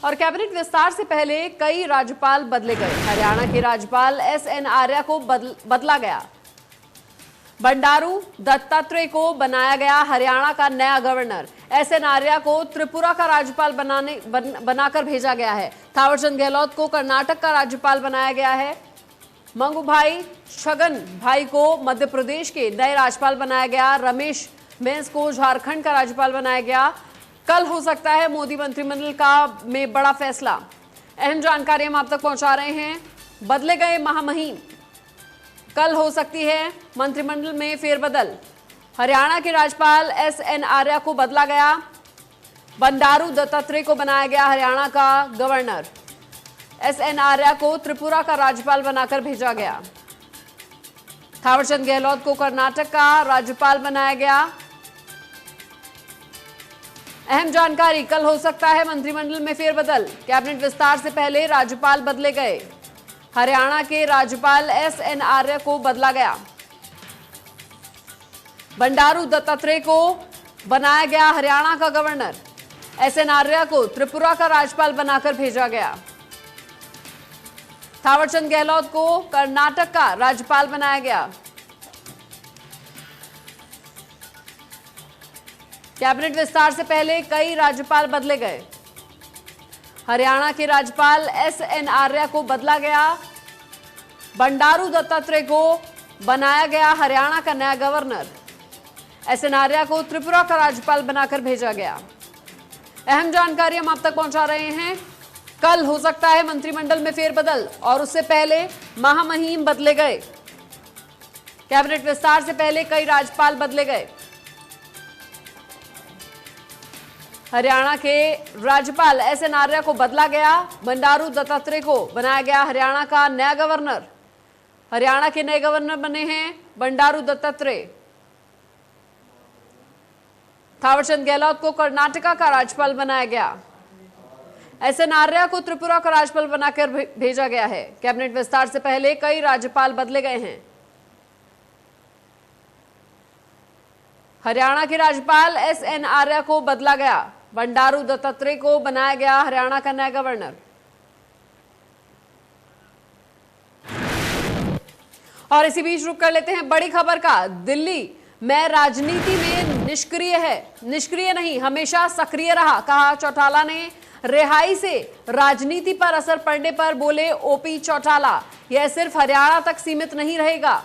और कैबिनेट विस्तार से पहले कई राज्यपाल बदले गए। हरियाणा के राज्यपाल एसएन आर्या को बदला गया। बंडारू दत्तात्रेय को बनाया गया हरियाणा का नया गवर्नर। एसएन आर्या को त्रिपुरा का राज्यपाल बनाकर भेजा गया है। थावरचंद गहलोत को कर्नाटक का राज्यपाल बनाया गया है। मंगूभाई छगन भाई को मध्य प्रदेश के नए राज्यपाल बनाया गया। रमेश बैस को झारखंड का राज्यपाल बनाया गया। कल हो सकता है मोदी मंत्रिमंडल का में बड़ा फैसला। अहम जानकारी हम आप तक पहुंचा रहे हैं। बदले गए महामहिम, कल हो सकती है मंत्रिमंडल में फेरबदल। हरियाणा के राज्यपाल एसएन आर्या को बदला गया। बंडारू दत्तात्रेय को बनाया गया हरियाणा का गवर्नर। एसएन आर्या को त्रिपुरा का राज्यपाल बनाकर भेजा गया। थावरचंद गहलोत को कर्नाटक का राज्यपाल बनाया गया। अहम जानकारी, कल हो सकता है मंत्रिमंडल में फेरबदल। कैबिनेट विस्तार से पहले राज्यपाल बदले गए। हरियाणा के राज्यपाल एसएन आर्य को बदला गया। बंडारू दत्तात्रेय को बनाया गया हरियाणा का गवर्नर। एसएन आर्य को त्रिपुरा का राज्यपाल बनाकर भेजा गया। थावरचंद गहलोत को कर्नाटक का राज्यपाल बनाया गया। कैबिनेट विस्तार से पहले कई राज्यपाल बदले गए। हरियाणा के राज्यपाल एसएन आर्या को बदला गया। बंडारू दत्तात्रेय को बनाया गया हरियाणा का नया गवर्नर। एसएन आर्या को त्रिपुरा का राज्यपाल बनाकर भेजा गया। अहम जानकारी हम आप तक पहुंचा रहे हैं। कल हो सकता है मंत्रिमंडल में फेरबदल और उससे पहले महामहिम बदले गए। कैबिनेट विस्तार से पहले कई राज्यपाल बदले गए। हरियाणा के राज्यपाल एसएन आर्या को बदला गया। बंडारू दत्तात्रेय को बनाया गया हरियाणा का नया गवर्नर। हरियाणा के नए गवर्नर बने हैं बंडारू दत्तात्रेय। थावरचंद गहलोत को कर्नाटका का राज्यपाल बनाया गया। एसएन आर्या को त्रिपुरा का राज्यपाल बनाकर भेजा गया है। कैबिनेट विस्तार से पहले कई राज्यपाल बदले गए हैं। हरियाणा के राज्यपाल एसएन आर्या को बदला गया। बंडारू दत्तात्रेय को बनाया गया हरियाणा का नया गवर्नर। और इसी बीच रुक कर लेते हैं बड़ी खबर का। दिल्ली में राजनीति में निष्क्रिय है, निष्क्रिय नहीं, हमेशा सक्रिय रहा, कहा चौटाला ने। रिहाई से राजनीति पर असर पड़ने पर बोले ओपी चौटाला, यह सिर्फ हरियाणा तक सीमित नहीं रहेगा।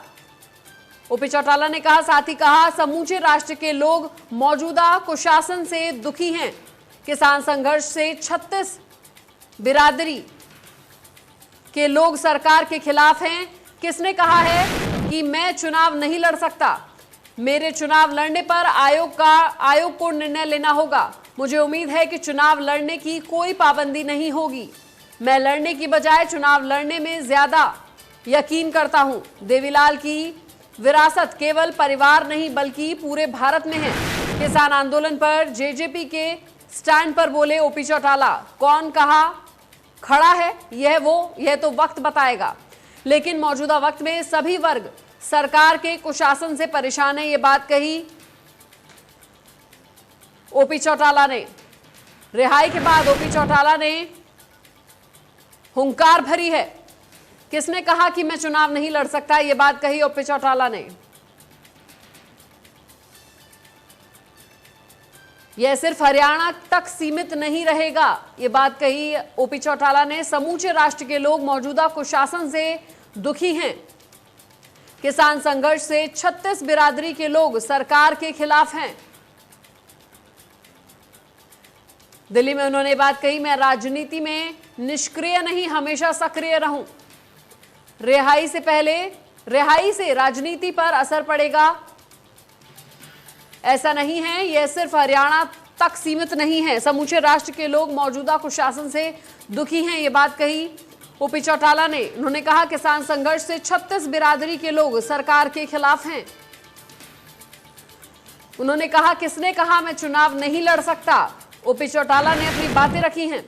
ओपी चौटाला ने कहा, साथ ही कहा समूचे राष्ट्र के लोग मौजूदा कुशासन से दुखी हैं। किसान संघर्ष से 36 बिरादरी के लोग सरकार के खिलाफ हैं। किसने कहा है कि मैं चुनाव नहीं लड़ सकता? मेरे चुनाव लड़ने पर आयोग को निर्णय लेना होगा। मुझे उम्मीद है कि चुनाव लड़ने की कोई पाबंदी नहीं होगी। मैं लड़ने की बजाय चुनाव लड़ने में ज्यादा यकीन करता हूं। देवीलाल की विरासत केवल परिवार नहीं बल्कि पूरे भारत में है। किसान आंदोलन पर जेजेपी के स्टैंड पर बोले ओपी चौटाला। कौन कहा खड़ा है यह तो वक्त बताएगा, लेकिन मौजूदा वक्त में सभी वर्ग सरकार के कुशासन से परेशान है, ये बात कही ओपी चौटाला ने। रिहाई के बाद ओपी चौटाला ने हुंकार भरी है। किसने कहा कि मैं चुनाव नहीं लड़ सकता? यह बात कही ओपी चौटाला ने। यह सिर्फ हरियाणा तक सीमित नहीं रहेगा, यह बात कही ओपी चौटाला ने। समूचे राष्ट्र के लोग मौजूदा कुशासन से दुखी हैं। किसान संघर्ष से 36 बिरादरी के लोग सरकार के खिलाफ हैं। दिल्ली में उन्होंने बात कही, मैं राजनीति में निष्क्रिय नहीं, हमेशा सक्रिय रहूं। रिहाई से राजनीति पर असर पड़ेगा, ऐसा नहीं है। यह सिर्फ हरियाणा तक सीमित नहीं है। समूचे राष्ट्र के लोग मौजूदा कुशासन से दुखी हैं, यह बात कही ओपी चौटाला ने। उन्होंने कहा किसान संघर्ष से 36 बिरादरी के लोग सरकार के खिलाफ हैं। उन्होंने कहा, किसने कहा मैं चुनाव नहीं लड़ सकता? ओपी चौटाला ने अपनी बातें रखी हैं।